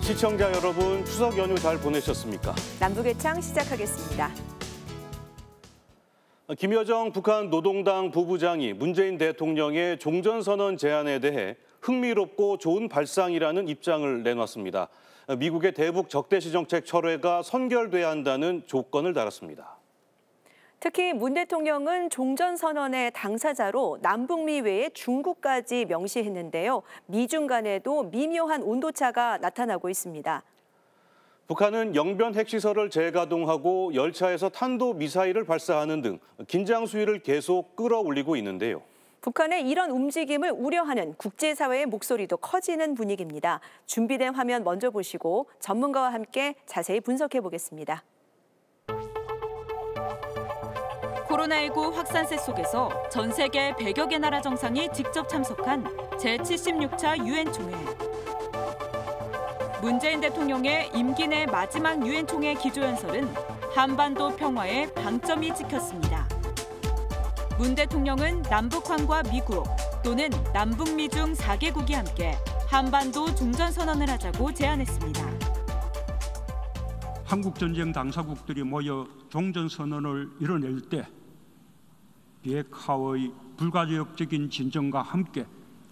시청자 여러분, 추석 연휴 잘 보내셨습니까? 남북예창 시작하겠습니다. 김여정 북한 노동당 부부장이 문재인 대통령의 종전선언 제안에 대해 흥미롭고 좋은 발상이라는 입장을 내놨습니다. 미국의 대북 적대시 정책 철회가 선결돼야 한다는 조건을 달았습니다. 특히 문 대통령은 종전선언의 당사자로 남북미 외에 중국까지 명시했는데요. 미중 간에도 미묘한 온도차가 나타나고 있습니다. 북한은 영변 핵시설을 재가동하고 열차에서 탄도미사일을 발사하는 등 긴장 수위를 계속 끌어올리고 있는데요. 북한의 이런 움직임을 우려하는 국제사회의 목소리도 커지는 분위기입니다. 준비된 화면 먼저 보시고 전문가와 함께 자세히 분석해 보겠습니다. 코로나19 확산세 속에서 전 세계 100여 개 나라 정상이 직접 참석한 제76차 유엔 총회. 문재인 대통령의 임기 내 마지막 유엔 총회 기조연설은 한반도 평화에 방점이 찍혔습니다. 문 대통령은 남북한과 미국 또는 남북미 중 4개국이 함께 한반도 종전선언을 하자고 제안했습니다. 한국전쟁 당사국들이 모여 종전선언을 이뤄낼 때 비핵화의 불가역적인 진정과 함께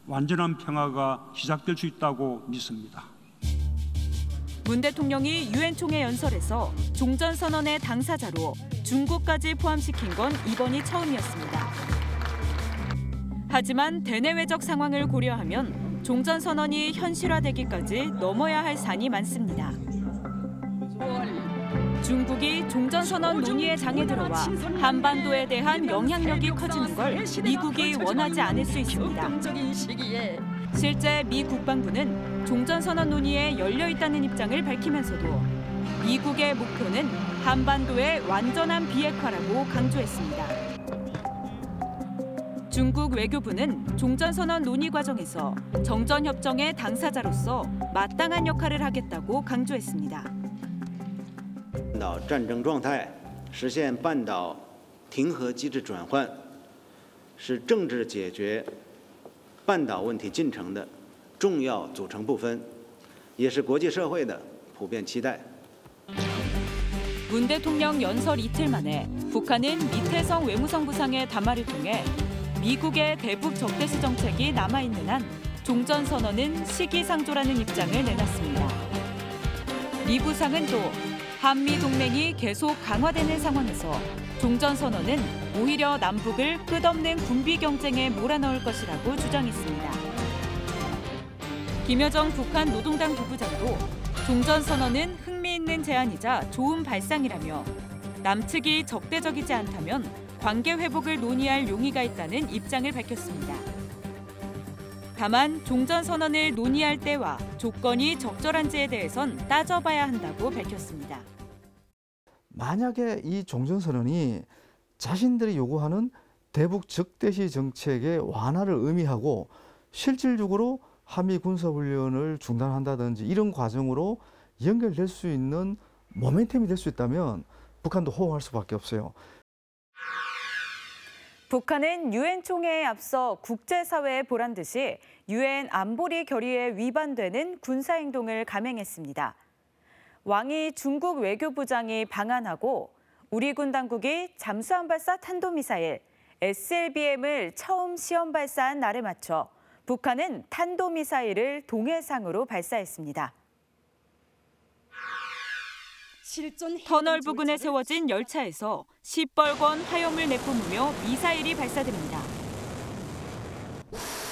완전한 평화가 시작될 수 있다고 믿습니다. 문 대통령이 유엔 총회 연설에서 종전선언의 당사자로 중국까지 포함시킨 건 이번이 처음이었습니다. 하지만 대내외적 상황을 고려하면 종전선언이 현실화되기까지 넘어야 할 산이 많습니다. 중국이 종전선언 논의의 장에 들어와 한반도에 대한 영향력이 커지는 걸 미국이 원하지 않을 수 있습니다. 실제 미 국방부는 종전선언 논의에 열려 있다는 입장을 밝히면서도 미국의 목표는 한반도의 완전한 비핵화라고 강조했습니다. 중국 외교부는 종전선언 논의 과정에서 정전협정의 당사자로서 마땅한 역할을 하겠다고 강조했습니다. 战争状态，实现半岛停核机制转换，是政治解决半岛问题进程的重要组成部分，也是国际社会的普遍期待。 문 대통령 연설 이틀 만에 북한은 미태성 외무성 부상의 담화를 통해 미국의 대북 적대시 정책이 남아있는 한 종전선언은 시기상조라는 입장을 내놨습니다. 미 부상은 또 한미 동맹이 계속 강화되는 상황에서 종전선언은 오히려 남북을 끝없는 군비 경쟁에 몰아넣을 것이라고 주장했습니다. 김여정 북한 노동당 부부장도 종전선언은 흥미있는 제안이자 좋은 발상이라며 남측이 적대적이지 않다면 관계 회복을 논의할 용의가 있다는 입장을 밝혔습니다. 다만 종전선언을 논의할 때와 조건이 적절한지에 대해선 따져봐야 한다고 밝혔습니다. 만약에 이 종전선언이 자신들이 요구하는 대북 적대시 정책의 완화를 의미하고 실질적으로 한미 군사훈련을 중단한다든지 이런 과정으로 연결될 수 있는 모멘텀이 될 수 있다면 북한도 호응할 수밖에 없어요. 북한은 유엔 총회에 앞서 국제사회에 보란 듯이 유엔 안보리 결의에 위반되는 군사행동을 감행했습니다. 왕이 중국 외교부장이 방한하고 우리 군 당국이 잠수함 발사 탄도미사일 SLBM을 처음 시험 발사한 날에 맞춰 북한은 탄도미사일을 동해상으로 발사했습니다. 터널 부근에 세워진 열차에서 시뻘건 화염을 내뿜으며 미사일이 발사됩니다.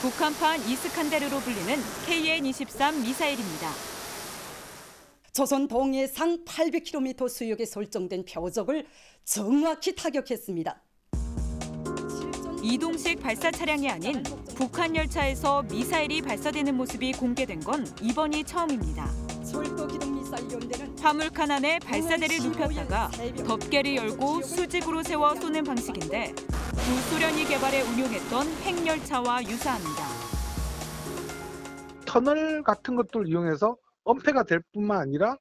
북한판 이스칸데르로 불리는 KN-23 미사일입니다. 조선 동해상 800km 수역에 설정된 표적을 정확히 타격했습니다. 이동식 발사 차량이 아닌 북한 열차에서 미사일이 발사되는 모습이 공개된 건 이번이 처음입니다. 화물칸 안에 발사대를 눕혔다가 덮개를 열고 수직으로 세워 쏘는 방식인데 구소련이 개발해 운용했던 핵열차와 유사합니다. 터널 같은 것들을 이용해서 엄폐가 될 뿐만 아니라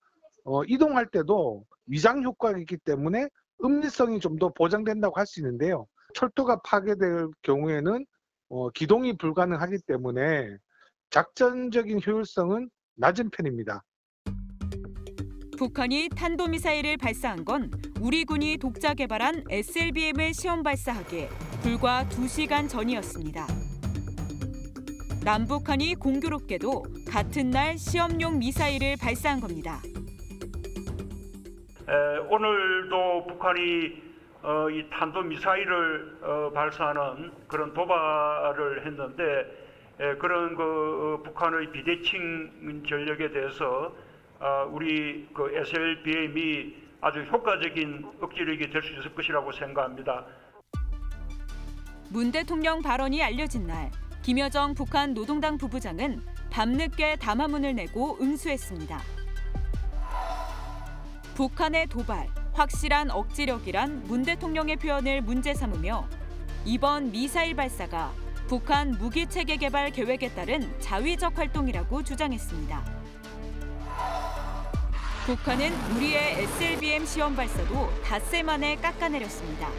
이동할 때도 위장 효과가 있기 때문에 은밀성이 좀 더 보장된다고 할 수 있는데요. 철도가 파괴될 경우에는 기동이 불가능하기 때문에 작전적인 효율성은 낮은 편입니다. 북한이 탄도미사일을 발사한 건 우리 군이 독자 개발한 SLBM을 시험 발사하기 불과 2시간 전이었습니다. 남북한이 공교롭게도 같은 날 시험용 미사일을 발사한 겁니다. 오늘도 북한이 이 탄도미사일을 발사하는 그런 도발을 했는데 그런 북한의 비대칭 전력에 대해서 우리 SLBM이 아주 효과적인 억지력이 될 수 있을 것이라고 생각합니다. 문 대통령 발언이 알려진 날 김여정 북한 노동당 부부장은 밤늦게 담화문을 내고 응수했습니다. 북한의 도발, 확실한 억지력이란 문 대통령의 표현을 문제 삼으며 이번 미사일 발사가 북한 무기체계 개발 계획에 따른 자위적 활동이라고 주장했습니다. 북한은 우리의 SLBM 시험 발사도 닷새 만에 깎아내렸습니다.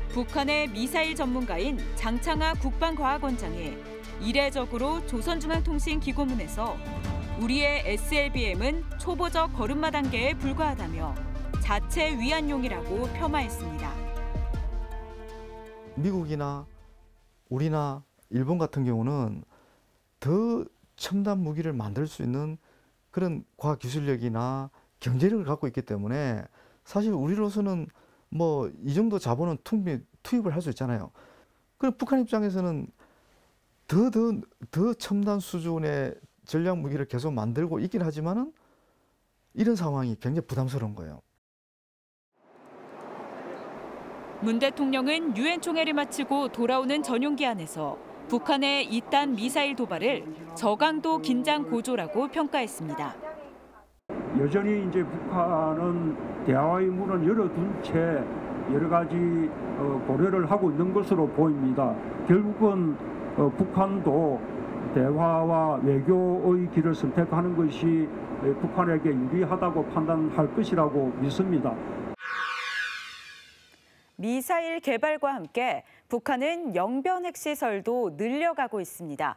북한의 미사일 전문가인 장창하 국방과학원장이 이례적으로 조선중앙통신기고문에서 우리의 SLBM은 초보적 걸음마 단계에 불과하다며 자체 위안용이라고 폄하했습니다. 미국이나 우리나 일본 같은 경우는 더 첨단 무기를 만들 수 있는 그런 과학기술력이나 경제력을 갖고 있기 때문에 사실 우리로서는 뭐 이 정도 자본은 투입을 할 수 있잖아요. 그럼 북한 입장에서는 더 첨단 수준의 전략 무기를 계속 만들고 있긴 하지만은 이런 상황이 굉장히 부담스러운 거예요. 문 대통령은 유엔 총회를 마치고 돌아오는 전용기 안에서 북한의 이딴 미사일 도발을 저강도 긴장 고조라고 평가했습니다. 여전히 이제 북한은 대화의 문을 열어둔 채 여러 가지 고려를 하고 있는 것으로 보입니다. 결국은 북한도 대화와 외교의 길을 선택하는 것이 북한에게 유리하다고 판단할 것이라고 믿습니다. 미사일 개발과 함께 북한은 영변 핵시설도 늘려가고 있습니다.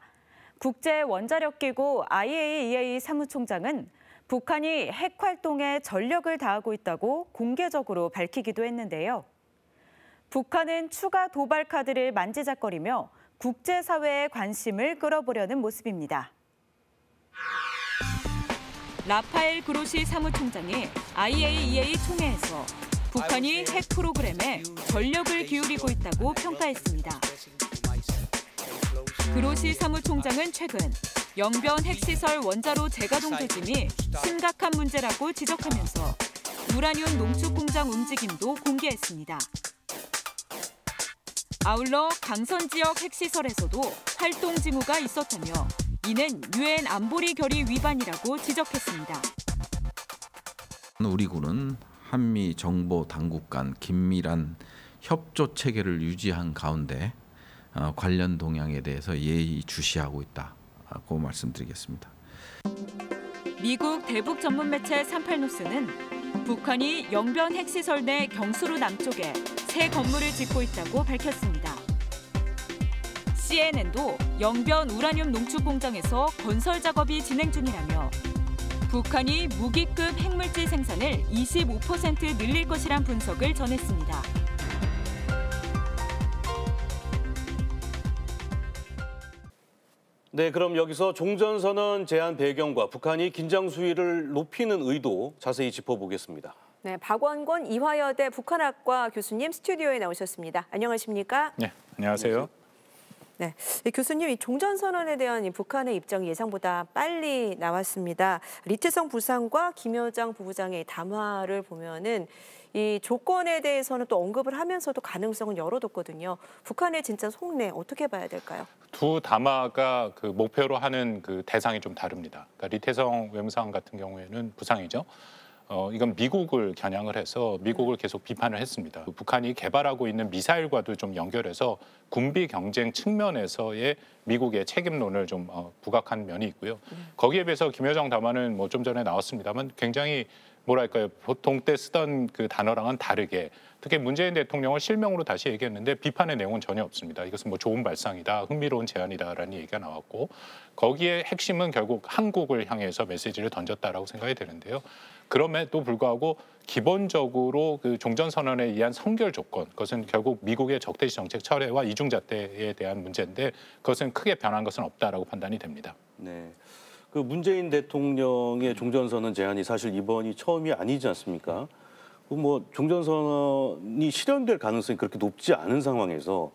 국제원자력기구 IAEA 사무총장은 북한이 핵 활동에 전력을 다하고 있다고 공개적으로 밝히기도 했는데요. 북한은 추가 도발 카드를 만지작거리며 국제사회의 관심을 끌어보려는 모습입니다. 라파엘 그로시 사무총장이 IAEA 총회에서 북한이 핵 프로그램에 전력을 기울이고 있다고 평가했습니다. 그로시 사무총장은 최근 영변 핵시설 원자로 재가동 조짐이 심각한 문제라고 지적하면서 우라늄 농축 공장 움직임도 공개했습니다. 아울러 강선 지역 핵시설에서도 활동 징후가 있었다며 이는 유엔 안보리 결의 위반이라고 지적했습니다. 우리 군은 한미 정보 당국 간 긴밀한 협조 체계를 유지한 가운데 관련 동향에 대해서 예의주시하고 있다고 말씀드리겠습니다. 미국 대북 전문 매체 38노스는 북한이 영변 핵시설 내 경수로 남쪽에 새 건물을 짓고 있다고 밝혔습니다. CNN도 영변 우라늄 농축 공장에서 건설 작업이 진행 중이라며 북한이 무기급 핵물질 생산을 25% 늘릴 것이란 분석을 전했습니다. 네, 그럼 여기서 종전선언 제안 배경과 북한이 긴장 수위를 높이는 의도 자세히 짚어보겠습니다. 네, 박원권 이화여대 북한학과 교수님 스튜디오에 나오셨습니다. 안녕하십니까? 네, 안녕하세요. 네, 교수님, 이 종전선언에 대한 북한의 입장이 예상보다 빨리 나왔습니다. 리태성 부상과 김여정 부부장의 담화를 보면은 이 조건에 대해서는 또 언급을 하면서도 가능성은 열어뒀거든요. 북한의 진짜 속내 어떻게 봐야 될까요? 두 담화가 그 목표로 하는 그 대상이 좀 다릅니다. 그러니까 리태성 외무상원 같은 경우에는 부상이죠. 이건 미국을 겨냥을 해서 미국을 계속 비판을 했습니다. 북한이 개발하고 있는 미사일과도 좀 연결해서 군비 경쟁 측면에서의 미국의 책임론을 좀 부각한 면이 있고요. 거기에 비해서 김여정 담화는 뭐 좀 전에 나왔습니다만 굉장히 뭐랄까요, 보통 때 쓰던 그 단어랑은 다르게 특히 문재인 대통령을 실명으로 다시 얘기했는데 비판의 내용은 전혀 없습니다. 이것은 뭐 좋은 발상이다, 흥미로운 제안이다라는 얘기가 나왔고 거기에 핵심은 결국 한국을 향해서 메시지를 던졌다라고 생각이 되는데요. 그럼에도 불구하고 기본적으로 그 종전선언에 의한 선결 조건, 그것은 결국 미국의 적대시 정책 철회와 이중잣대에 대한 문제인데 그것은 크게 변한 것은 없다라고 판단이 됩니다. 네. 그 문재인 대통령의 종전선언 제안이 사실 이번이 처음이 아니지 않습니까? 뭐 종전선언이 실현될 가능성이 그렇게 높지 않은 상황에서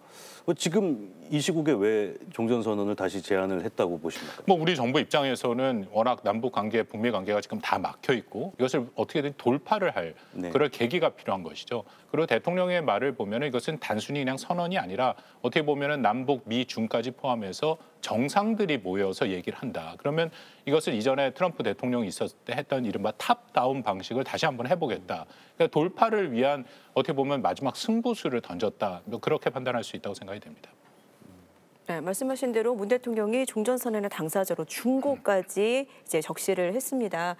지금 이 시국에 왜 종전선언을 다시 제안을 했다고 보십니까? 뭐 우리 정부 입장에서는 워낙 남북 관계, 북미 관계가 지금 다 막혀 있고 이것을 어떻게든 돌파를 할 그럴 계기가 필요한 것이죠. 그리고 대통령의 말을 보면 이것은 단순히 그냥 선언이 아니라 어떻게 보면 남북, 미, 중까지 포함해서 정상들이 모여서 얘기를 한다. 그러면 이것을 이전에 트럼프 대통령이 있었을 때 했던 이른바 탑다운 방식을 다시 한번 해보겠다. 그러니까 돌파를 위한 어떻게 보면 마지막 승부수를 던졌다. 뭐 그렇게 판단할 수 있다고 생각이 됩니다. 네, 말씀하신 대로 문 대통령이 종전선언의 당사자로 중국까지 이제 적시를 했습니다.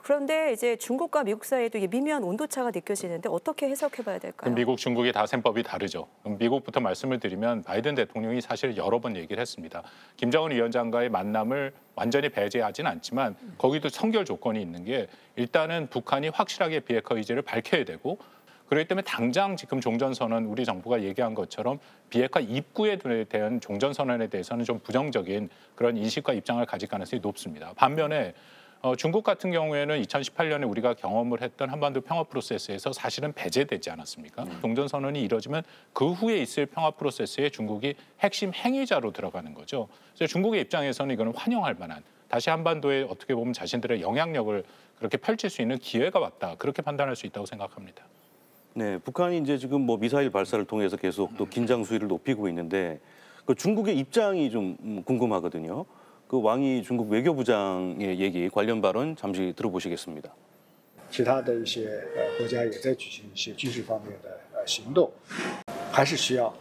그런데 이제 중국과 미국 사이에도 미묘한 온도차가 느껴지는데 어떻게 해석해봐야 될까요? 미국, 중국이 다 셈법이 다르죠. 그럼 미국부터 말씀을 드리면 바이든 대통령이 사실 여러 번 얘기를 했습니다. 김정은 위원장과의 만남을 완전히 배제하지는 않지만 거기도 선결 조건이 있는 게 일단은 북한이 확실하게 비핵화 의지를 밝혀야 되고 그렇기 때문에 당장 지금 종전선언 우리 정부가 얘기한 것처럼 비핵화 입구에 대한 종전선언에 대해서는 좀 부정적인 그런 인식과 입장을 가질 가능성이 높습니다. 반면에 중국 같은 경우에는 2018년에 우리가 경험을 했던 한반도 평화 프로세스에서 사실은 배제되지 않았습니까? 종전선언이 이뤄지면 그 후에 있을 평화 프로세스에 중국이 핵심 행위자로 들어가는 거죠. 그래서 중국의 입장에서는 이거는 환영할 만한 다시 한반도에 어떻게 보면 자신들의 영향력을 그렇게 펼칠 수 있는 기회가 왔다. 그렇게 판단할 수 있다고 생각합니다. 네, 북한이 이제 지금 뭐 미사일 발사를 통해서 계속 또 긴장 수위를 높이고 있는데 그 중국의 입장이 좀 궁금하거든요. 그 왕이 중국 외교부장의 얘기 관련 발언 잠시 들어보시겠습니다. 其他的一些国家也在举行一些军事方面的行动，还是需要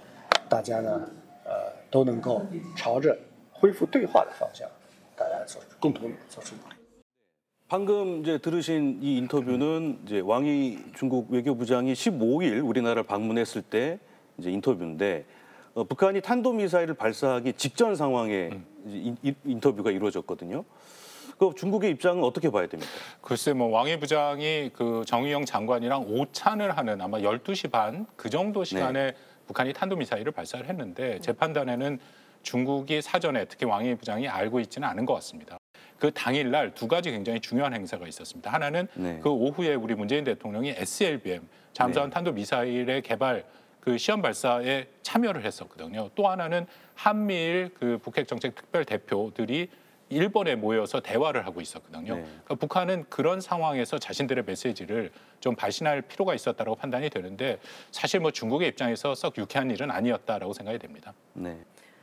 大家呢都能够朝着恢复对话的方向，大家共同做出努力。 방금 이제 들으신 이 인터뷰는 이제 왕이 중국 외교부장이 15일 우리나라를 방문했을 때 이제 인터뷰인데 북한이 탄도미사일을 발사하기 직전 상황에 인터뷰가 이루어졌거든요. 그 중국의 입장은 어떻게 봐야 됩니까? 글쎄 뭐 왕이 부장이 그 정의용 장관이랑 오찬을 하는 아마 12시 반 그 정도 시간에 북한이 탄도미사일을 발사를 했는데 제 판단에는 중국이 사전에 특히 왕이 부장이 알고 있지는 않은 것 같습니다. 그 당일날 두 가지 굉장히 중요한 행사가 있었습니다. 하나는 그 오후에 우리 문재인 대통령이 SLBM 잠수함 탄도 미사일의 개발 그 시험 발사에 참여를 했었거든요. 또 하나는 한미일 그 북핵 정책 특별 대표들이 일본에 모여서 대화를 하고 있었거든요. 그러니까 북한은 그런 상황에서 자신들의 메시지를 좀 발신할 필요가 있었다고 판단이 되는데 사실 뭐 중국의 입장에서 썩 유쾌한 일은 아니었다라고 생각이 됩니다.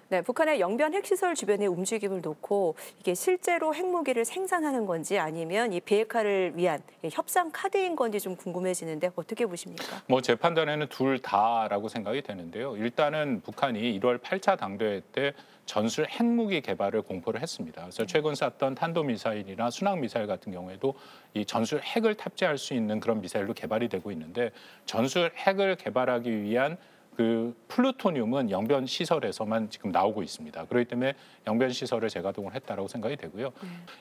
네, 북한의 영변 핵시설 주변의 움직임을 놓고 이게 실제로 핵무기를 생산하는 건지 아니면 이 비핵화를 위한 협상 카드인 건지 좀 궁금해지는데 어떻게 보십니까? 뭐 제 판단에는 둘 다라고 생각이 되는데요. 일단은 북한이 1월 8차 당대회 때 전술 핵무기 개발을 공포를 했습니다. 그래서 최근 쐈던 탄도미사일이나 순항미사일 같은 경우에도 이 전술 핵을 탑재할 수 있는 그런 미사일로 개발이 되고 있는데 전술 핵을 개발하기 위한 그 플루토늄은 영변 시설에서만 지금 나오고 있습니다. 그렇기 때문에 영변 시설을 재가동을 했다라고 생각이 되고요.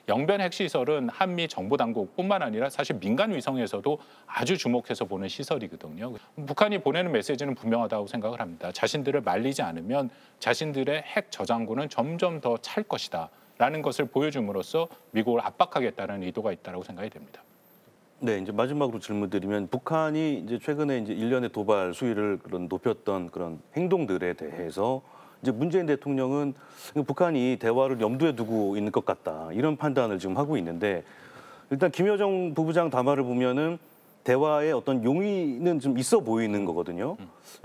영변 핵 시설은 한미 정보 당국뿐만 아니라 사실 민간 위성에서도 아주 주목해서 보는 시설이거든요. 북한이 보내는 메시지는 분명하다고 생각을 합니다. 자신들을 말리지 않으면 자신들의 핵 저장고는 점점 더 찰 것이다라는 것을 보여줌으로써 미국을 압박하겠다는 의도가 있다라고 생각이 됩니다. 네, 이제 마지막으로 질문드리면 북한이 이제 최근에 이제 일련의 도발 수위를 그런 높였던 그런 행동들에 대해서 이제 문재인 대통령은 북한이 대화를 염두에 두고 있는 것 같다 이런 판단을 지금 하고 있는데 일단 김여정 부부장 담화를 보면은 대화에 어떤 용의는 좀 있어 보이는 거거든요.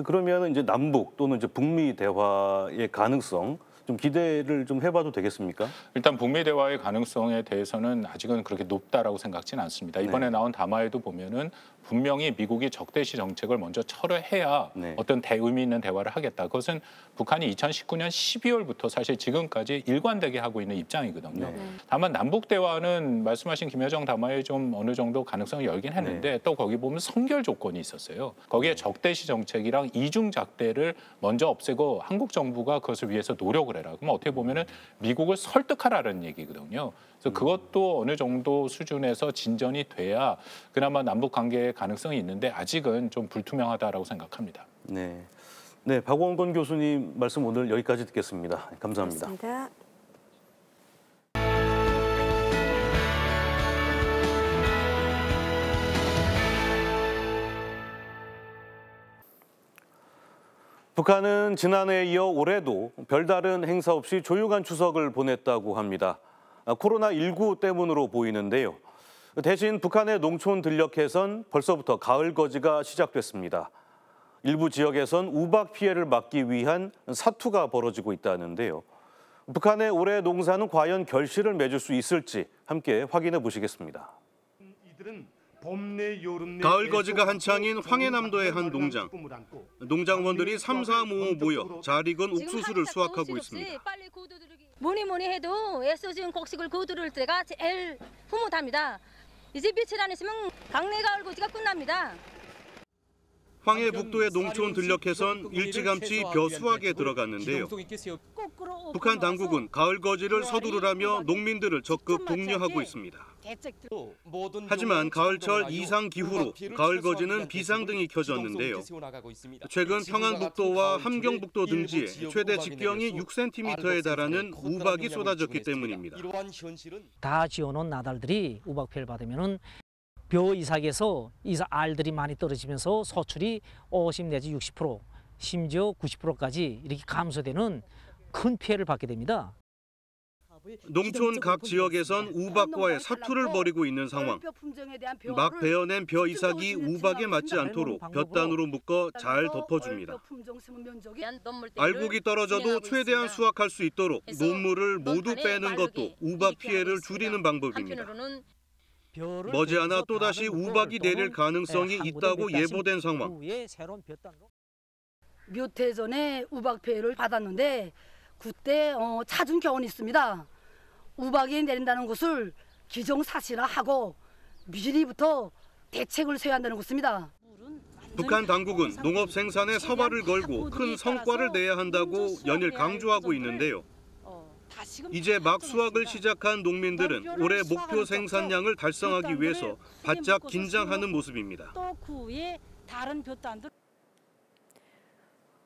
그러면 이제 남북 또는 이제 북미 대화의 가능성 좀 기대를 좀 해봐도 되겠습니까? 일단 북미 대화의 가능성에 대해서는 아직은 그렇게 높다라고 생각지는 않습니다. 이번에 나온 담화에도 보면은 분명히 미국이 적대시 정책을 먼저 철회해야 네. 어떤 의미 있는 대화를 하겠다. 그것은 북한이 2019년 12월부터 사실 지금까지 일관되게 하고 있는 입장이거든요. 네. 다만 남북 대화는 말씀하신 김여정 담화에 좀 어느 정도 가능성이 열긴 했는데 또 거기 보면 선결 조건이 있었어요. 거기에 적대시 정책이랑 이중 작대를 먼저 없애고 한국 정부가 그것을 위해서 노력을 해라. 그럼 어떻게 보면은 미국을 설득하라는 얘기거든요. 그래서 그것도 어느 정도 수준에서 진전이 돼야 그나마 남북 관계의 가능성이 있는데 아직은 좀 불투명하다라고 생각합니다. 네, 네, 박원건 교수님 말씀 오늘 여기까지 듣겠습니다. 감사합니다. 고맙습니다. 북한은 지난해에 이어 올해도 별다른 행사 없이 조용한 추석을 보냈다고 합니다. 코로나19 때문으로 보이는데요. 대신 북한의 농촌 들녘에선 벌써부터 가을 거지가 시작됐습니다. 일부 지역에선 우박 피해를 막기 위한 사투가 벌어지고 있다는데요. 북한의 올해 농사는 과연 결실을 맺을 수 있을지 함께 확인해 보시겠습니다. 가을 거지가 한창인 황해남도의 한 농장. 농장원들이 3, 4, 5 모여 잘 익은 옥수수를 수확하고 있습니다. 뭐니 해도 애써 지은 곡식을 거두를 때가 제일 흐뭇합니다. 이제 며칠 안 있으면 강내 가을 거지가 끝납니다. 황해 북도의 농촌 들녘에선 일찌감치 벼 수확에 들어갔는데요. 북한 당국은 가을 거지를 서두르라며 농민들을 적극 독려하고 있습니다. 하지만 가을철 이상 기후로 가을 거지는 비상등이 켜졌는데요. 최근 평안북도와 함경북도 등지에 최대 직경이 6cm에 달하는 우박이 쏟아졌기 때문입니다. 다 지어놓은 나달들이 우박 피해를 받으면은 벼 이삭에서 알들이 많이 떨어지면서 소출이 50 내지 60%, 심지어 90%까지 이렇게 감소되는 큰 피해를 받게 됩니다. 농촌 각 지역에선 우박과의 사투를 벌이고 있는 상황. 막 베어낸 벼 이삭이 우박에 맞지 않도록 볕단으로 묶어 잘 덮어줍니다. 알곡이 떨어져도 최대한 수확할 수 있도록 논물을 모두 빼는 것도 우박 피해를 줄이는 방법입니다. 머지않아 또다시 우박이 내릴 가능성이 있다고 예보된 상황. 몇 해 전에 우박 피해를 받았는데 그때 찾은 교훈이 있습니다. 우박이 내린다는 것을 기정사실화하고 미리부터 대책을 세워야 한다는 것입니다. 북한 당국은 농업 생산에 사활을 걸고 큰 성과를 내야 한다고 연일 강조하고 있는데요. 이제 막 수확을 시작한 농민들은 올해 목표 생산량을 달성하기 위해서 바짝 긴장하는 모습입니다.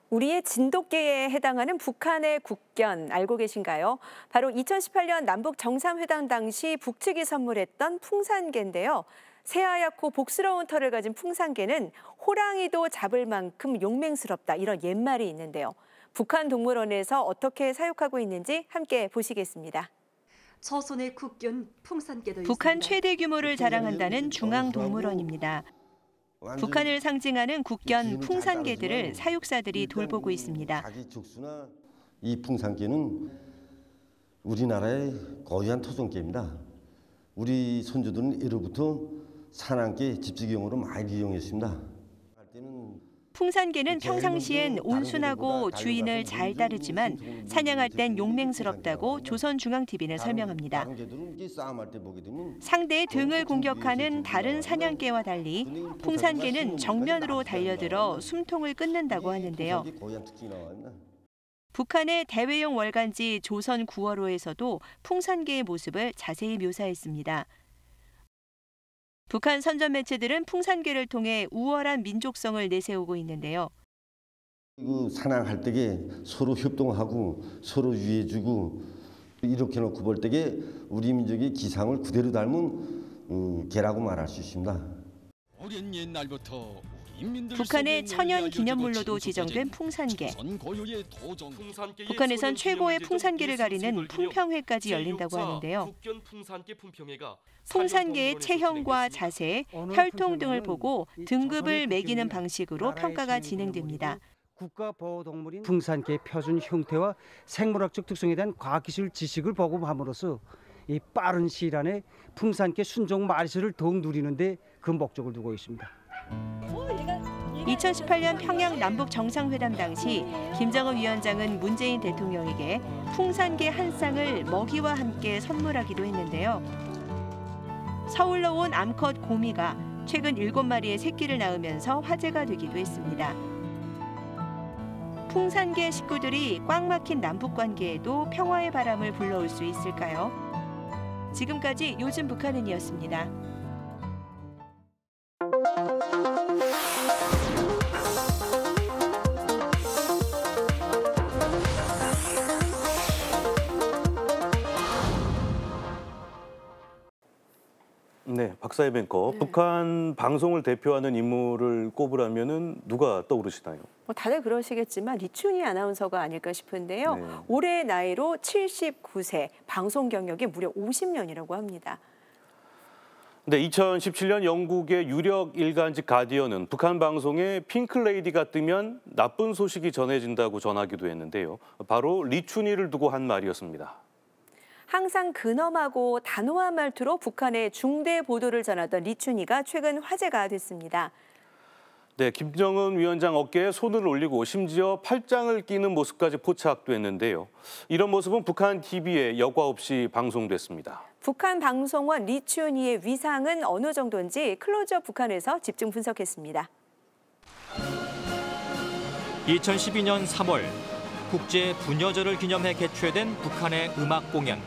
우리의 진돗개에 해당하는 북한의 국견 알고 계신가요? 바로 2018년 남북 정상회담 당시 북측이 선물했던 풍산개인데요. 새하얗고 복스러운 털을 가진 풍산개는 호랑이도 잡을 만큼 용맹스럽다 이런 옛말이 있는데요. 북한 동물원에서 어떻게 사육하고 있는지 함께 보시겠습니다. 처손의 국견 풍산개도 북한 최대 규모를 자랑한다는 중앙동물원입니다. 북한을 상징하는 국견 풍산개들을 사육사들이 돌보고 있습니다. 자기 족수나 이 풍산개는 우리나라의 고유한 토종개입니다. 우리 손주들은 예로부터 사냥개 집수경으로 많이 이용했습니다. 풍산개는 평상시엔 온순하고 주인을 잘 따르지만 사냥할 땐 용맹스럽다고 조선중앙TV는 설명합니다. 상대의 등을 공격하는 다른 사냥개와 달리 풍산개는 정면으로 달려들어 숨통을 끊는다고 하는데요. 북한의 대외용 월간지 조선 9월호에서도 풍산개의 모습을 자세히 묘사했습니다. 북한 선전 매체들은 풍산개를 통해 우월한 민족성을 내세우고 있는데요. 사냥할 때에 서로 협동하고 서로 유해주고 이렇게 놓고 볼 때에 우리 민족의 기상을 그대로 닮은 개라고 말할 수 있습니다. 오랜 옛날부터 북한의 천연 기념물로도 지정된 풍산개. 북한에선 최고의 풍산개를 가리는 풍평회까지 열린다고 하는데요. 풍산개의 체형과 자세, 혈통 등을 보고 등급을 매기는 방식으로 평가가 진행됩니다. 국가보호동물인 풍산개의 표준 형태와 생물학적 특성에 대한 과학기술 지식을 보급함으로써 이 빠른 시일 안에 풍산개 순종 마리수를 더욱 누리는 데 그 목적을 두고 있습니다. (2018년) 평양 남북 정상회담 당시 김정은 위원장은 문재인 대통령에게 풍산개 한 쌍을 먹이와 함께 선물하기도 했는데요. 서울로 온 암컷 곰이가 최근 7마리의 새끼를 낳으면서 화제가 되기도 했습니다. 풍산개 식구들이 꽉 막힌 남북 관계에도 평화의 바람을 불러올 수 있을까요? 지금까지 요즘 북한은이었습니다. 네, 박사의 뱅커. 네. 북한 방송을 대표하는 인물을 꼽으라면은 누가 떠오르시나요? 다들 그러시겠지만 리춘희 아나운서가 아닐까 싶은데요. 네. 올해 나이로 79세, 방송 경력이 무려 50년이라고 합니다. 네, 2017년 영국의 유력 일간지 가디언은 북한 방송에 핑클레이디가 뜨면 나쁜 소식이 전해진다고 전하기도 했는데요. 바로 리춘희를 두고 한 말이었습니다. 항상 근엄하고 단호한 말투로 북한의 중대 보도를 전하던 리춘희가 최근 화제가 됐습니다. 네, 김정은 위원장 어깨에 손을 올리고 심지어 팔짱을 끼는 모습까지 포착됐는데요. 이런 모습은 북한 TV에 여과 없이 방송됐습니다. 북한 방송원 리춘희의 위상은 어느 정도인지 클로즈업 북한에서 집중 분석했습니다. 2012년 3월 국제 부녀절을 기념해 개최된 북한의 음악 공연.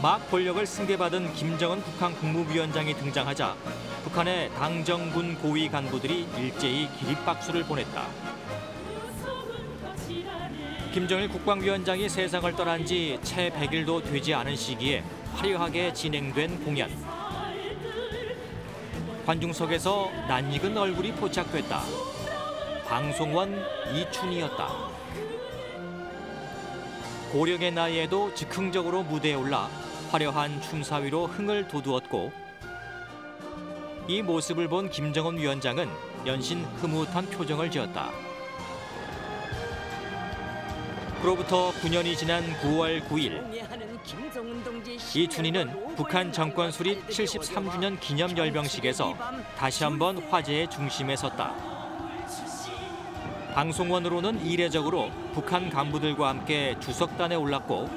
막 권력을 승계받은 김정은 북한 국무위원장이 등장하자 북한의 당정군 고위 간부들이 일제히 기립박수를 보냈다. 김정일 국방위원장이 세상을 떠난 지 채 100일도 되지 않은 시기에 화려하게 진행된 공연. 관중석에서 낯익은 얼굴이 포착됐다. 방송원 이춘희였다. 고령의 나이에도 즉흥적으로 무대에 올라 화려한 춤사위로 흥을 돋우었고 이 모습을 본 김정은 위원장은 연신 흐뭇한 표정을 지었다. 그로부터 9년이 지난 9월 9일 이춘희는 북한 정권 수립 73주년 기념 열병식에서 다시 한번 화제의 중심에 섰다. 방송원으로는 이례적으로 북한 간부들과 함께 주석단에 올랐고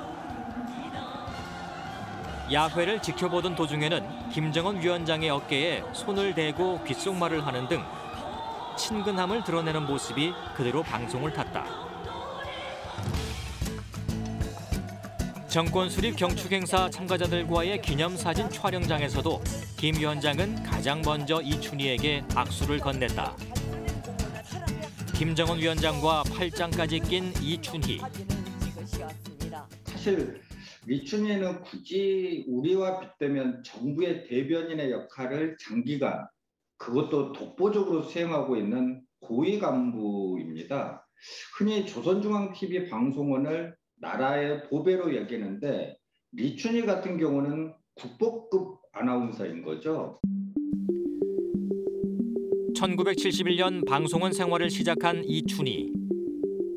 야회를 지켜보던 도중에는 김정은 위원장의 어깨에 손을 대고 귓속말을 하는 등 친근함을 드러내는 모습이 그대로 방송을 탔다. 정권 수립 경축 행사 참가자들과의 기념사진 촬영장에서도 김 위원장은 가장 먼저 이춘희에게 악수를 건넸다. 김정은 위원장과 팔짱까지 낀 이춘희. 사실 리춘희는 굳이 우리와 빗대면 정부의 대변인의 역할을 장기간 그것도 독보적으로 수행하고 있는 고위 간부입니다. 흔히 조선중앙TV 방송원을 나라의 보배로 여기는데 리춘희 같은 경우는 국보급 아나운서인 거죠. 1971년 방송원 생활을 시작한 이춘희.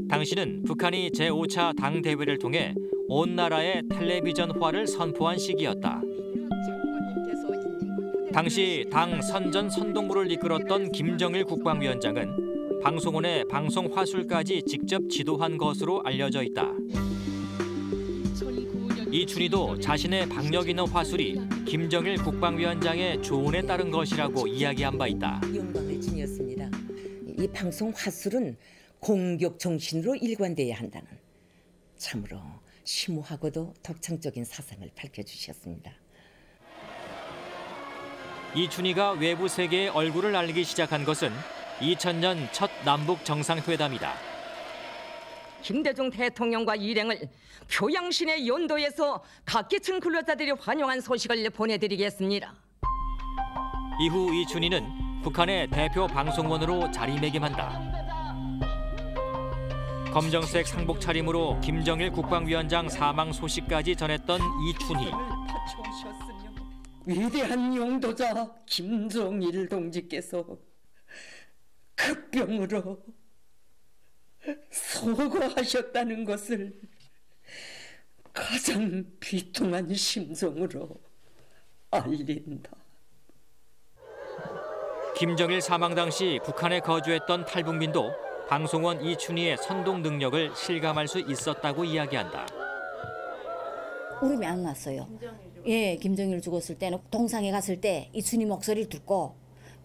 당시는 북한이 제5차 당대회를 통해 온 나라에 텔레비전화를 선포한 시기였다. 당시 당 선전 선동부를 이끌었던 김정일 국방위원장은 방송원의 방송 화술까지 직접 지도한 것으로 알려져 있다. 이춘희도 자신의 박력 있는 화술이 김정일 국방위원장의 조언에 따른 것이라고 이야기한 바 있다. 영광을 지녔습니다. 이 방송 화술은 공격 정신으로 일관돼야 한다는 참으로 심오하고도 독창적인 사상을 밝혀주셨습니다. 이춘희가 외부 세계에 얼굴을 알리기 시작한 것은 2000년 첫 남북 정상회담이다. 김대중 대통령과 일행을 교양신의 연도에서 각계층 근로자들이 환영한 소식을 보내드리겠습니다. 이후 이춘희는 북한의 대표 방송원으로 자리매김한다. 검정색 상복 차림으로 김정일 국방위원장 사망 소식까지 전했던 이춘희. 위대한 용도자 김정일 동지께서 급병으로 소거하셨다는 것을 가장 비통한 심정으로 알린다. 김정일 사망 당시 북한에 거주했던 탈북민도 방송원 이춘희의 선동 능력을 실감할 수 있었다고 이야기한다. 울음이 안 났어요. 예, 김정일 죽었을 때는 동상에 갔을 때 이춘희 목소리를 듣고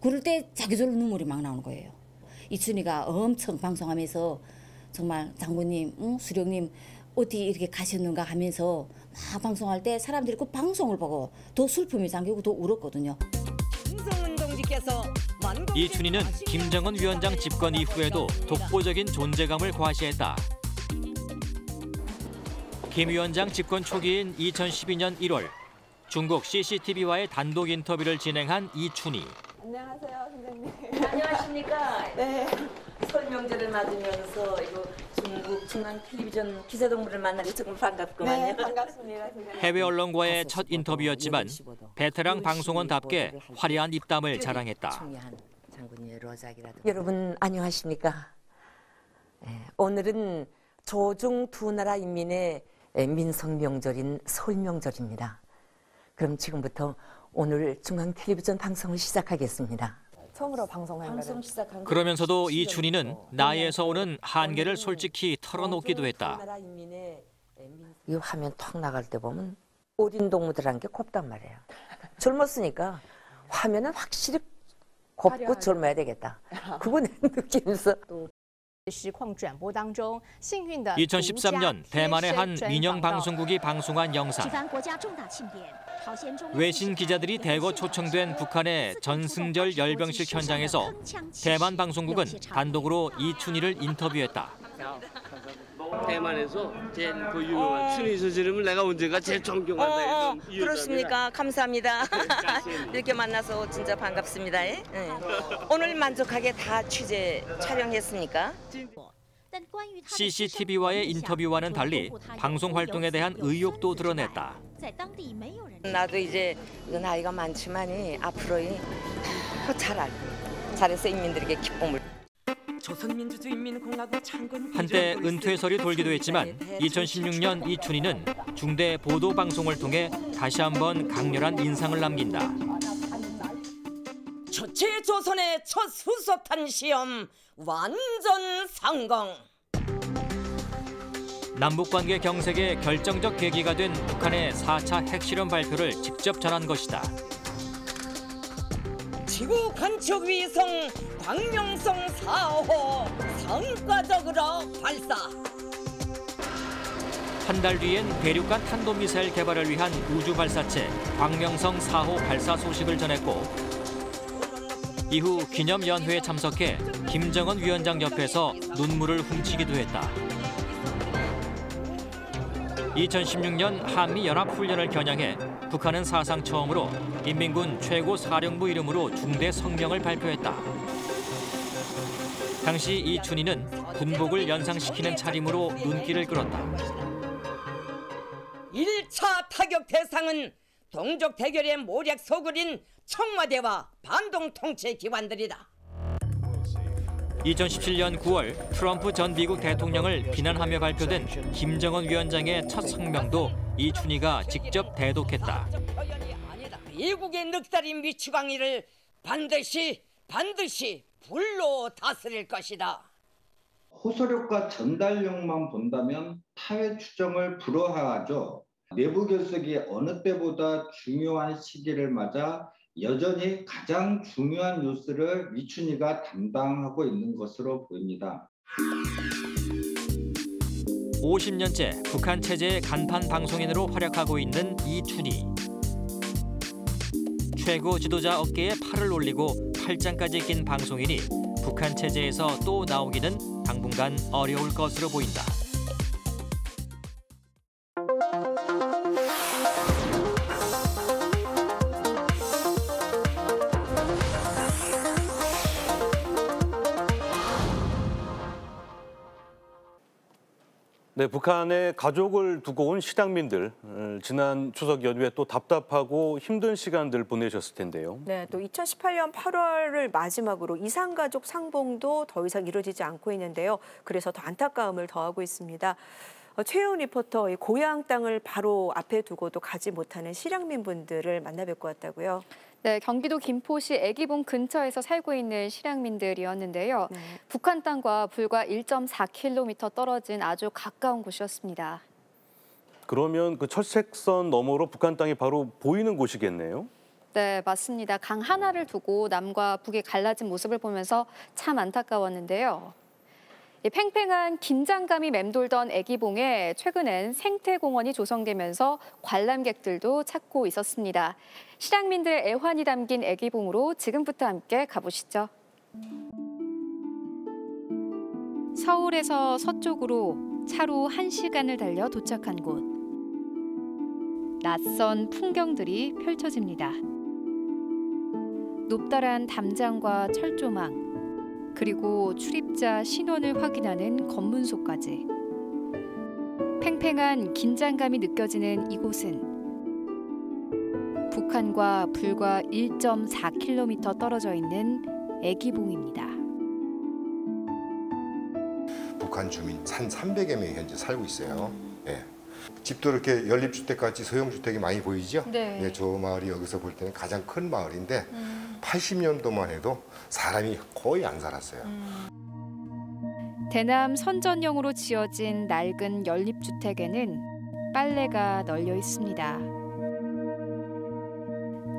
그럴 때 자기절로 눈물이 막 나오는 거예요. 이춘희가 엄청 방송하면서 정말 장군님, 수령님 어떻게 이렇게 가셨는가 하면서 막 방송할 때 사람들이 그 방송을 보고 더 슬픔이 잠기고 더 울었거든요. 이춘희는 김정은 위원장 집권 이후에도 독보적인 존재감을 과시했다. 김 위원장 집권 초기인 2012년 1월 중국 CCTV와의 단독 인터뷰를 진행한 이춘희. 안녕하세요, 선생님. 안녕하십니까? 네. 설 명절을 맞으면서 이거 중국 중앙 텔레비전 기자동물을 만나니 정말 반갑구만요. 네, 반갑습니다, 선생님. 해외 언론과의 첫 인터뷰였지만 베테랑 방송원답게 화려한 입담을 자랑했다. 여러분 안녕하십니까? 오늘은 조중 두 나라 인민의 민속 명절인 설 명절입니다. 그럼 지금부터 오늘 중앙 텔레비전 방송을 시작하겠습니다. 처음으로 방송 시작한 그러면서도 이춘희는 나이에서 오는 한계를 솔직히 털어놓기도 했다. 이 화면 턱 나갈 때 보면 어린 동무들한 게 곱단 말이에요. 젊었으니까 화면은 확실히 곱고 젊어야 되겠다. 그거 느끼면서 2013년 대만의 한 민영 방송국이 방송한 영상. 외신 기자들이 대거 초청된 북한의 전승절 열병식 현장에서 대만 방송국은 단독으로 이춘희를 인터뷰했다. 대만에서 제일 그 유명한 춘희 선생님을 내가 언제가 제일 존경한다. 그렇습니까? 감사합니다. 이렇게 만나서 진짜 반갑습니다. 오늘 만족하게 다 취재 촬영했습니까? CCTV와의 인터뷰와는 달리 방송 활동에 대한 의욕도 드러냈다. 나도 이제 나이가 많지만이 앞으로 더 잘해서 인민들에게 기쁨을. 조선민주주의인민공화국 창건 한때 은퇴설이 돌기도 했지만 2016년 이춘희는 중대 보도 방송을 통해 다시 한번 강렬한 인상을 남긴다. 조선의 첫 수소탄 시험 완전 성공. 남북관계 경색의 결정적 계기가 된 북한의 4차 핵실험 발표를 직접 전한 것이다. 지구 관측 위성 광명성 4호 성과적으로 발사. 한 달 뒤엔 대륙간 탄도미사일 개발을 위한 우주 발사체 광명성 4호 발사 소식을 전했고 이후 기념연회에 참석해 김정은 위원장 옆에서 눈물을 훔치기도 했다. 2016년 한미연합훈련을 겨냥해 북한은 사상 처음으로 인민군 최고 사령부 이름으로 중대 성명을 발표했다. 당시 이춘희는 군복을 연상시키는 차림으로 눈길을 끌었다. 1차 타격 대상은 동족 대결의 모략 소굴인 청와대와 반동 통치 기관들이다. 2017년 9월 트럼프 전 미국 대통령을 비난하며 발표된 김정은 위원장의 첫 성명도 이춘희가 직접 대독했다. 미국의 늑다리 미추광이를 반드시 불로 다스릴 것이다. 호소력과 전달력만 본다면 타회 추정을 불허하죠. 내부 결석이 어느 때보다 중요한 시기를 맞아 여전히 가장 중요한 뉴스를 이춘희가 담당하고 있는 것으로 보입니다. 50년째 북한 체제의 간판 방송인으로 활약하고 있는 이춘희. 최고 지도자 어깨에 팔을 올리고 팔짱까지 낀 방송인이 북한 체제에서 또 나오기는 당분간 어려울 것으로 보인다. 네, 북한에 가족을 두고 온 실향민들 지난 추석 연휴에 또 답답하고 힘든 시간들 보내셨을 텐데요. 네, 또 2018년 8월을 마지막으로 이산가족 상봉도 더 이상 이루어지지 않고 있는데요. 그래서 더 안타까움을 더하고 있습니다. 최혜원 리포터, 고향 땅을 바로 앞에 두고도 가지 못하는 실향민 분들을 만나 뵙고 왔다고요. 네, 경기도 김포시 애기봉 근처에서 살고 있는 실향민들이었는데요. 북한 땅과 불과 1.4km 떨어진 아주 가까운 곳이었습니다. 그러면 그 철책선 너머로 북한 땅이 바로 보이는 곳이겠네요? 네, 맞습니다. 강 하나를 두고 남과 북이 갈라진 모습을 보면서 참 안타까웠는데요. 팽팽한 긴장감이 맴돌던 애기봉에 최근엔 생태공원이 조성되면서 관람객들도 찾고 있었습니다. 실향민들의 애환이 담긴 애기봉으로 지금부터 함께 가보시죠. 서울에서 서쪽으로 차로 1시간을 달려 도착한 곳. 낯선 풍경들이 펼쳐집니다. 높다란 담장과 철조망, 그리고 출입자 신원을 확인하는 검문소까지. 팽팽한 긴장감이 느껴지는 이곳은 북한과 불과 1.4km 떨어져 있는 애기봉입니다. 북한 주민 1,300여 명이 현재 살고 있어요. 예. 집도 이렇게 연립주택같이 소형주택이 많이 보이죠? 네. 예, 저 마을이 여기서 볼 때는 가장 큰 마을인데 80년도만 해도 사람이 거의 안 살았어요. 대남 선전용으로 지어진 낡은 연립주택에는 빨래가 널려 있습니다.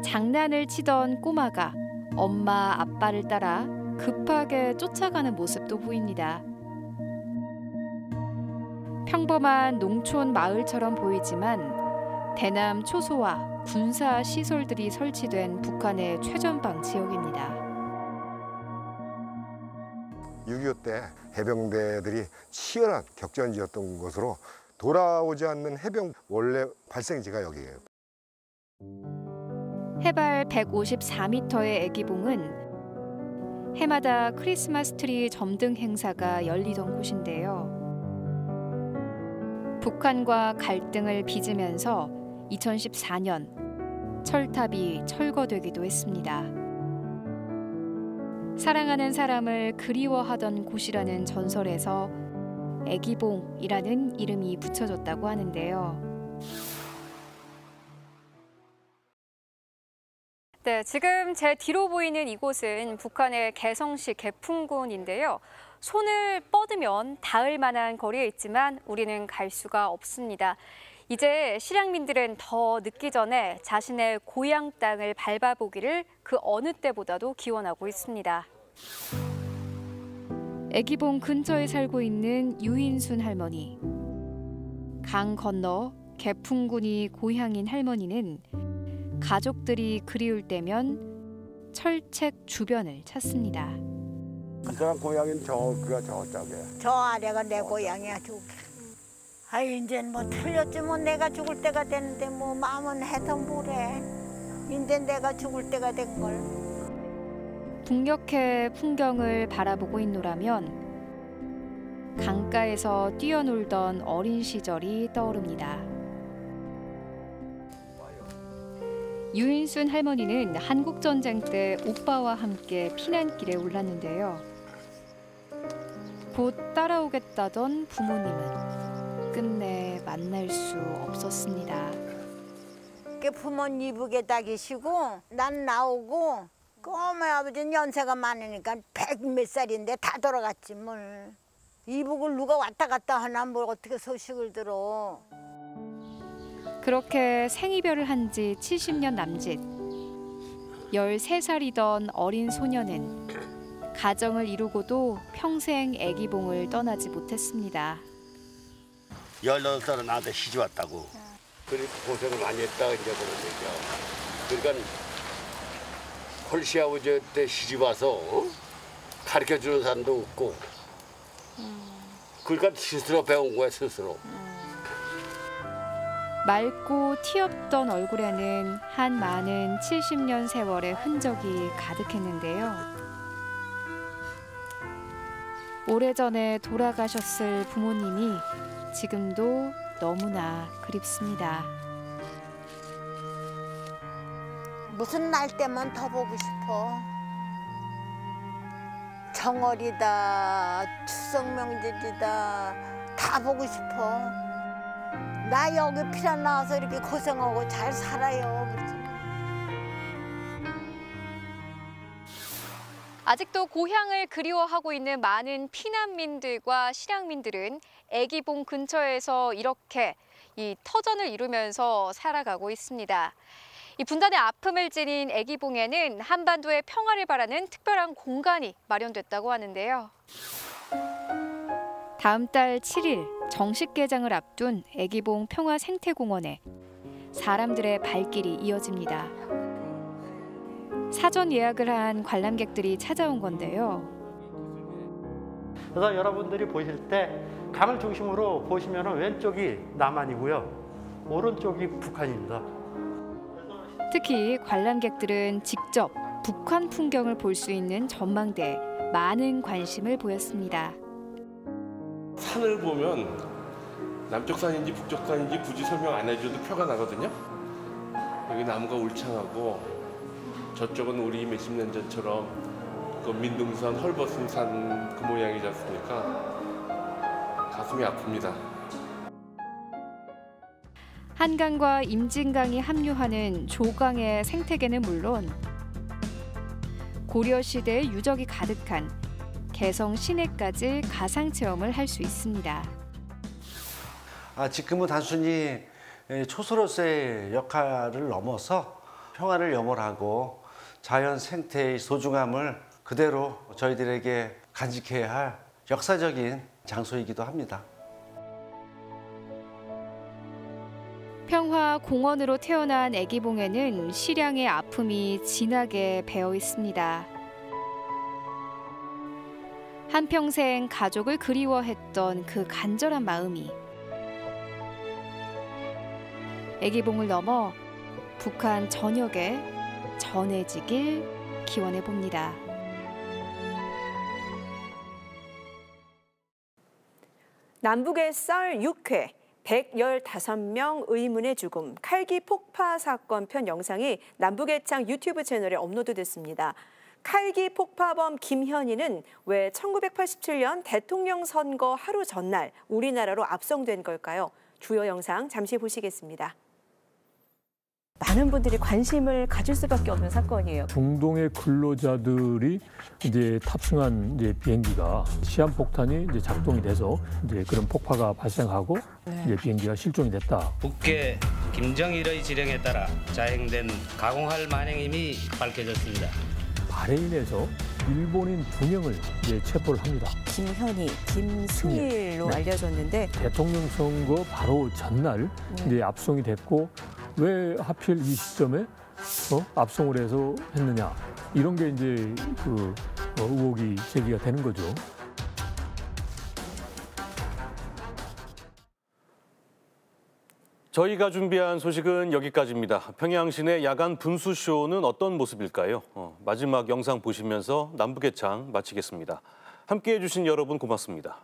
장난을 치던 꼬마가 엄마, 아빠를 따라 급하게 쫓아가는 모습도 보입니다. 평범한 농촌 마을처럼 보이지만 대남 초소와 군사 시설들이 설치된 북한의 최전방 지역입니다. 6.25 때 해병대들이 치열한 격전지였던 곳으로 돌아오지 않는 해병 원래 발생지가 여기예요. 해발 154m의 애기봉은 해마다 크리스마스 트리 점등 행사가 열리던 곳인데요. 북한과 갈등을 빚으면서 2014년 철탑이 철거되기도 했습니다. 사랑하는 사람을 그리워하던 곳이라는 전설에서 애기봉이라는 이름이 붙여졌다고 하는데요. 네, 지금 제 뒤로 보이는 이곳은 북한의 개성시 개풍군인데요. 손을 뻗으면 닿을 만한 거리에 있지만 우리는 갈 수가 없습니다. 이제 실향민들은 더 늦기 전에 자신의 고향 땅을 밟아보기를 그 어느 때보다도 기원하고 있습니다. 애기봉 근처에 살고 있는 유인순 할머니. 강 건너 개풍군이 고향인 할머니는 가족들이 그리울 때면 철책 주변을 찾습니다. 그 사람 고향인 저기가 저쪽에. 저 아래가 내 고향이야. 아 이젠 뭐 틀렸지 뭐 내가 죽을 때가 됐는데 뭐 마음은 해서 뭐래. 이제 내가 죽을 때가 된 걸. 북녘의 풍경을 바라보고 있노라면 강가에서 뛰어놀던 어린 시절이 떠오릅니다. 유인순 할머니는 한국전쟁 때 오빠와 함께 피난길에 올랐는데요. 곧 따라오겠다던 부모님은 끝내 만날 수 없었습니다. 부모님 이북에 다 계시고 난 나오고 그 어머니 아버지는 연세가 많으니까 100몇 살인데 다 돌아갔지 뭘. 이북을 누가 왔다 갔다 하나 뭘 어떻게 소식을 들어. 그렇게 생이별을 한 지 70년 남짓. 13살이던 어린 소녀는 가정을 이루고도 평생 애기봉을 떠나지 못했습니다. 18살은 나한테 시집 왔다고. 그렇게 고생을 많이 했다 이제 그런 얘기야. 그러니까 홀씨 아버지 때 시집 와서 가르쳐 주는 사람도 없고. 그러니까 스스로 배운 거야 스스로. 맑고 티 없던 얼굴에는 한 많은 70년 세월의 흔적이 가득했는데요. 오래전에 돌아가셨을 부모님이 지금도 너무나 그립습니다. 무슨 날 때만 더 보고 싶어. 정월이다, 추석 명절이다 다 보고 싶어. 나 여기 피난 나와서 이렇게 고생하고 잘 살아요. 그렇지. 아직도 고향을 그리워하고 있는 많은 피난민들과 실향민들은 애기봉 근처에서 이렇게 이 터전을 이루면서 살아가고 있습니다. 이 분단의 아픔을 지닌 애기봉에는 한반도의 평화를 바라는 특별한 공간이 마련됐다고 하는데요. 다음 달 7일 정식 개장을 앞둔 애기봉 평화생태공원에 사람들의 발길이 이어집니다. 사전 예약을 한 관람객들이 찾아온 건데요. 그래서 여러분들이 보실 때 강을 중심으로 보시면 왼쪽이 남한이고요. 오른쪽이 북한입니다. 특히 관람객들은 직접 북한 풍경을 볼 수 있는 전망대에 많은 관심을 보였습니다. 산을 보면 남쪽 산인지 북쪽 산인지 굳이 설명 안 해줘도 표가 나거든요. 여기 나무가 울창하고 저쪽은 우리 몇십 년 전처럼 그 민둥산, 헐벗은 그 모양이지 않습니까? 가슴이 아픕니다. 한강과 임진강이 합류하는 조강의 생태계는 물론 고려시대의 유적이 가득한 개성 시내까지 가상체험을 할 수 있습니다. 지금은 단순히 초소로서의 역할을 넘어서 평화를 염원하고 자연 생태의 소중함을 그대로 저희들에게 간직해야 할 역사적인 장소이기도 합니다. 평화공원으로 태어난 애기봉에는 실향의 아픔이 진하게 배어 있습니다. 한평생 가족을 그리워했던 그 간절한 마음이 애기봉을 넘어 북한 전역에 전해지길 기원해 봅니다. 남북의 썰 6회, 115명 의문의 죽음, 칼기 폭파 사건 편 영상이 남북의 창 유튜브 채널에 업로드됐습니다. 칼기 폭파범 김현희는 왜 1987년 대통령 선거 하루 전날 우리나라로 압송된 걸까요? 주요 영상 잠시 보시겠습니다. 많은 분들이 관심을 가질 수밖에 없는 사건이에요. 중동의 근로자들이 이제 탑승한 비행기가 시한폭탄이 작동이 돼서 그런 폭파가 발생하고 비행기가 실종이 됐다. 북계 김정일의 지령에 따라 자행된 가공할 만행임이 밝혀졌습니다. 바레인에서 일본인 2명을 체포를 합니다. 김현희, 김승일로 알려졌는데 대통령 선거 바로 전날 압송이 됐고 왜 하필 이 시점에 압송을 해서 했느냐 이런 게 이제 의혹이 제기가 되는 거죠. 저희가 준비한 소식은 여기까지입니다. 평양 시내 야간 분수쇼는 어떤 모습일까요? 마지막 영상 보시면서 남북의 창 마치겠습니다. 함께해 주신 여러분 고맙습니다.